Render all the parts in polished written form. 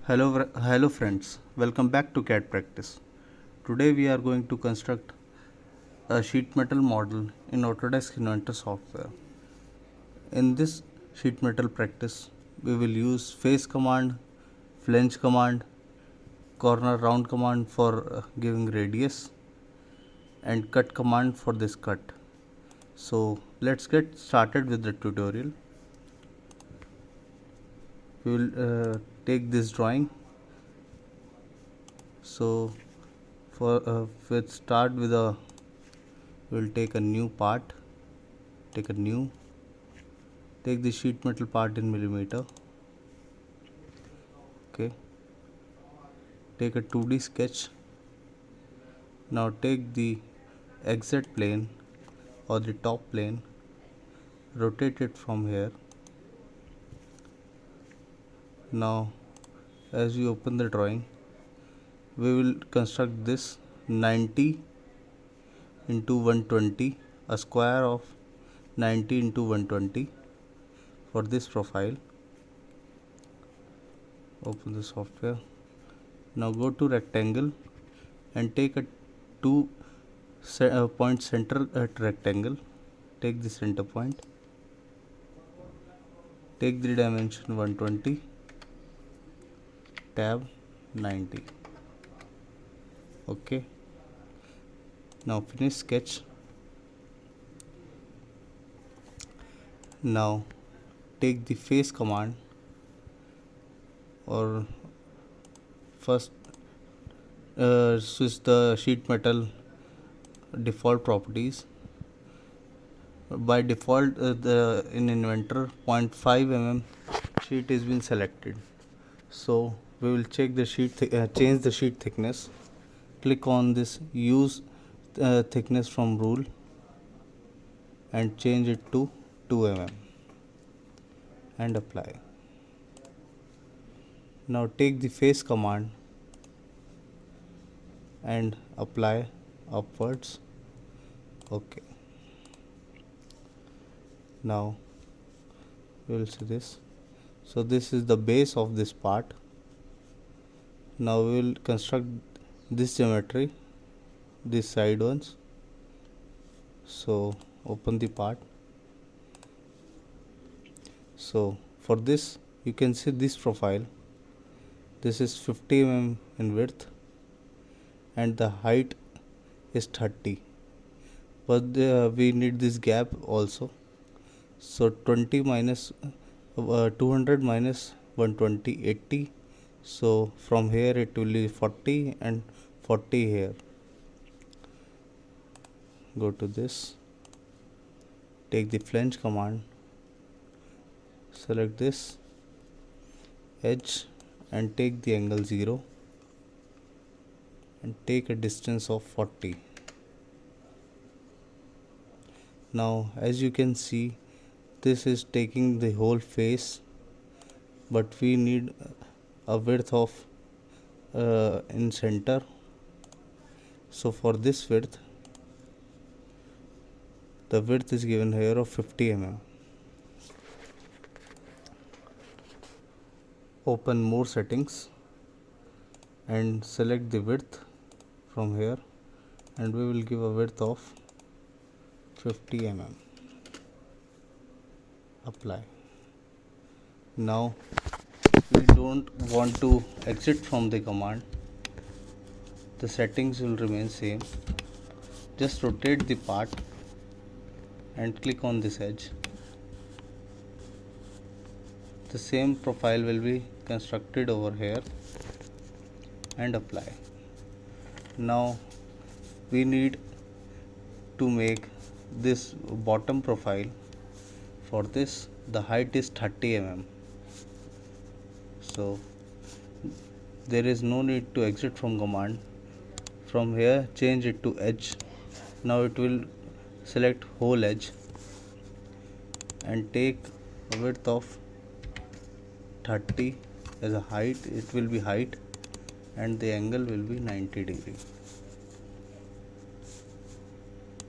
Hello friends, welcome back to Cad Practice. Today we are going to construct a sheet metal model in Autodesk Inventor software. In this sheet metal practice, we will use face command, flange command, corner round command for giving radius, and cut command for this cut. So let's get started with the tutorial. We will take this drawing. So let's start with we'll take a new part, take the sheet metal part in millimeter. Okay, take a 2D sketch. Now take the exit plane or the top plane, rotate it from here. Now as we open the drawing, we will construct this 90 into 120, a square of 90 into 120 for this profile. Open the software. Now go to rectangle and take a point center at rectangle. Take the center point. Take the dimension 120, tab 90. Okay. Now finish sketch. Now take the face command, or first switch the sheet metal default properties. By default in Inventor 0.5 mm sheet is been selected, so we will check the change the sheet thickness. Click on this use thickness from rule and change it to 2 mm and apply. Now take the face command and apply upwards. Okay. Now we will see this. So this is the base of this part. Now we will construct this geometry, these side ones. So open the part. So for this you can see this profile. This is 50 mm in width and the height is 30, but we need this gap also. So 20 minus 200 minus 120, 80. So from here it will be 40 and 40 here. Go to this, take the flange command, select this edge and take the angle 0 and take a distance of 40. Now as you can see, this is taking the whole face, but we need a width of in center. So for this width, the width is given here of 50 mm. Open more settings and select the width from here, and we will give a width of 50 mm. Apply. Now we don't want to exit from the command. The settings will remain same. Just rotate the part and click on this edge. The same profile will be constructed over here and apply. Now we need to make this bottom profile. For this the height is 30 mm. So there is no need to exit from command. From here change it to edge. Now it will select whole edge and take a width of 30 as a height. It will be height and the angle will be 90 degree.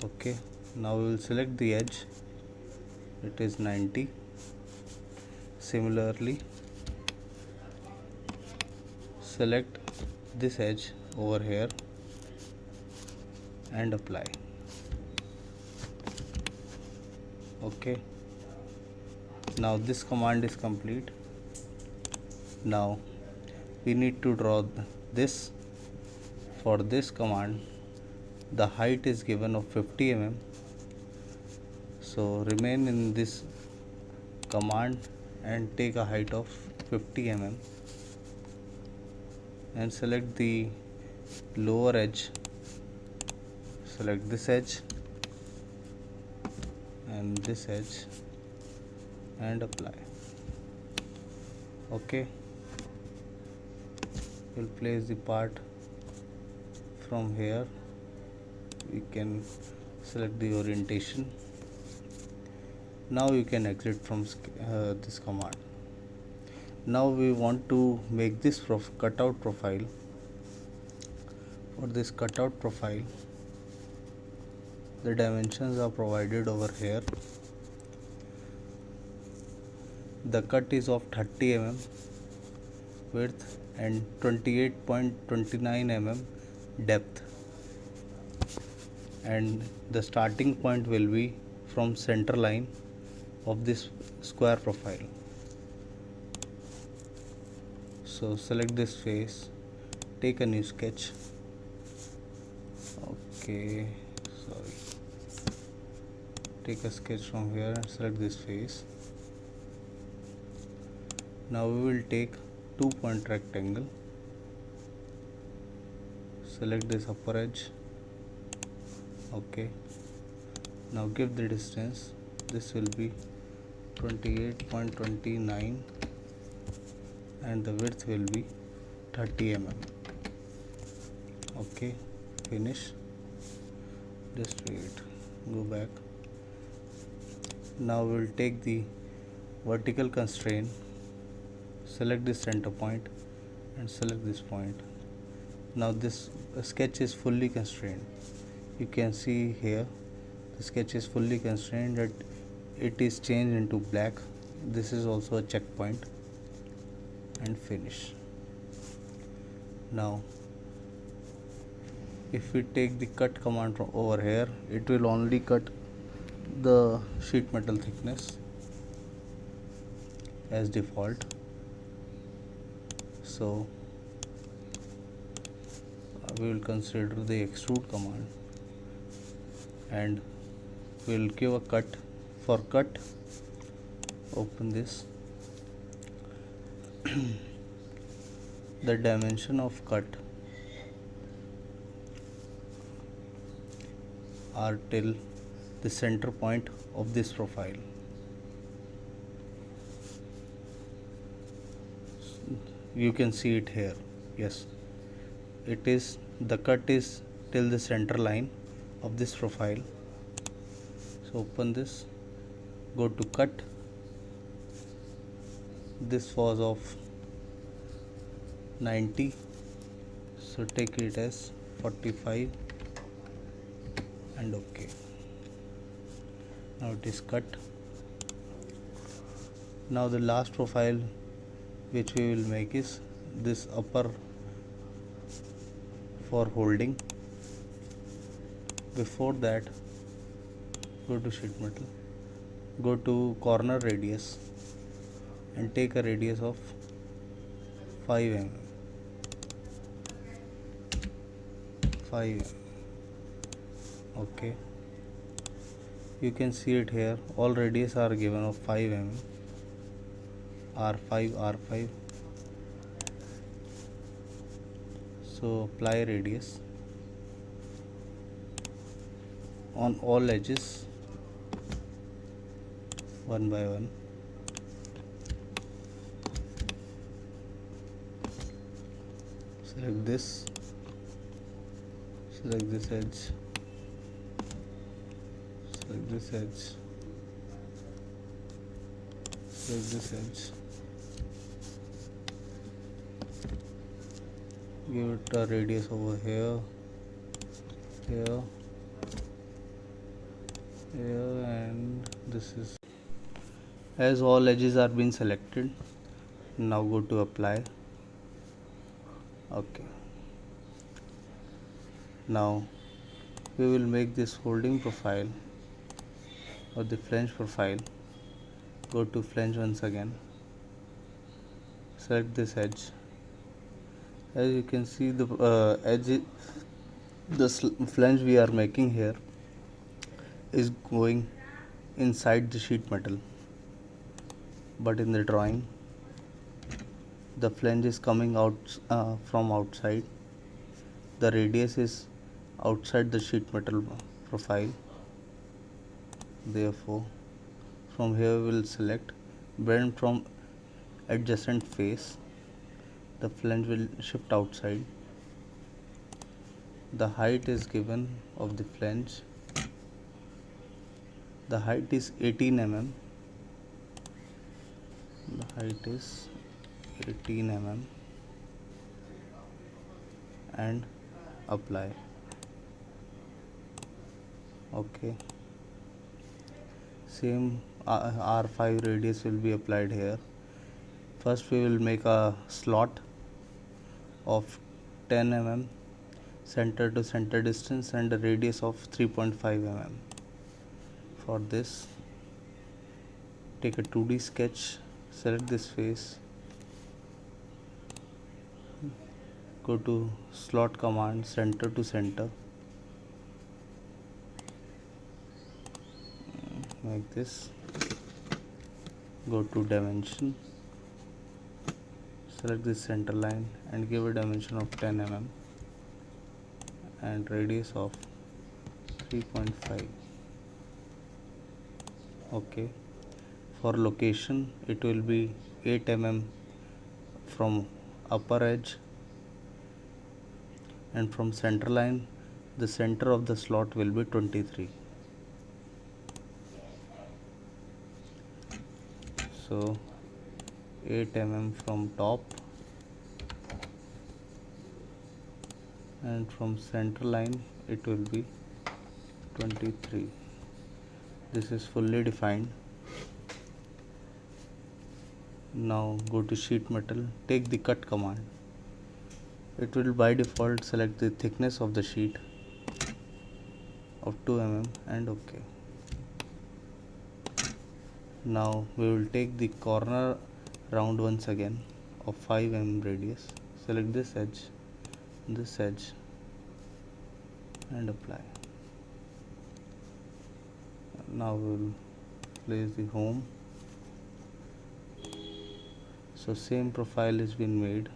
Okay, now we will select the edge. It is 90. Similarly select this edge over here and apply. Okay, now this command is complete. Now we need to draw this. For this command, the height is given of 50 mm. So remain in this command and take a height of 50 mm and select the lower edge. Select this edge and this edge and apply. Okay, we'll place the part from here. We can select the orientation. Now you can exit from this command. Now we want to make this cutout profile. For this cutout profile, the dimensions are provided over here. The cut is of 30 mm width and 28.29 mm depth, and the starting point will be from center line of this square profile. So select this face, take a new sketch. Okay, sorry, take a sketch from here and select this face. Now we will take 2-point rectangle, select this upper edge. Okay, now give the distance. This will be 28.29 and the width will be 30 mm. Okay, finish. Just wait, go back. Now we will take the vertical constraint, select the center point and select this point. Now this sketch is fully constrained. You can see here the sketch is fully constrained, that it is changed into black. This is also a checkpoint, and finish. Now if we take the cut command from over here, it will only cut the sheet metal thickness as default. So we will consider the extrude command and we will give a cut. For cut, open this. The dimension of cut are till the center point of this profile. You can see it here. Yes, it is, the cut is till the center line of this profile. So open this, go to cut. This was of 90, so take it as 45 and OK. Now it is cut. Now the last profile which we will make is this upper for holding. Before that, go to sheet metal, go to corner radius and take a radius of 5 mm. 5 mm. Okay, you can see it here, all radius are given of 5 mm, R5, R5. So apply radius on all edges one by one. Select this, select this edge, select this edge, select this edge, give it a radius over here, here, here, and this is. As all edges are being selected, now go to apply. Okay, now we will make this folding profile or the flange profile. Go to flange once again, select this edge. As you can see, the flange we are making here is going inside the sheet metal, but in the drawing the flange is coming out from outside. The radius is outside the sheet metal profile. Therefore, from here we will select bend from adjacent face. The flange will shift outside. The height is given of the flange. The height is 18 mm. The height is 18 mm and apply. Okay, same R5 radius will be applied here. First we will make a slot of 10 mm, center to center distance, and a radius of 3.5 mm. For this, take a 2D sketch, select this face, go to slot command, center to center, like this. Go to dimension, select this center line and give a dimension of 10 mm and radius of 3.5. Okay, for location it will be 8 mm from upper edge, and from center line the center of the slot will be 23. So 8 mm from top, and from center line it will be 23. This is fully defined. Now go to sheet metal, take the cut command. It will by default select the thickness of the sheet of 2 mm and OK. Now we will take the corner round once again of 5 mm radius, select this edge and apply. Now we will place the home. So same profile has been made.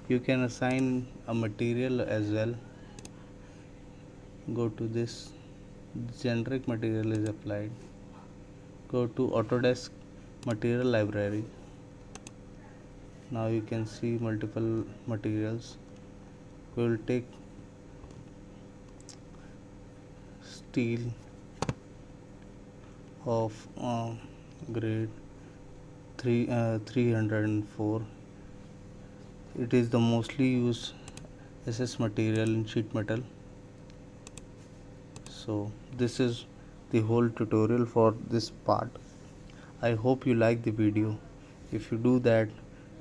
You can assign a material as well. Go to this, generic material is applied. Go to Autodesk material library. Now you can see multiple materials. We will take steel of grade 304. It is the mostly used SS material in sheet metal. So this is the whole tutorial for this part. I hope you like the video. If you do that,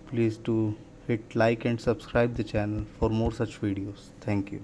please do hit like and subscribe the channel for more such videos. Thank you.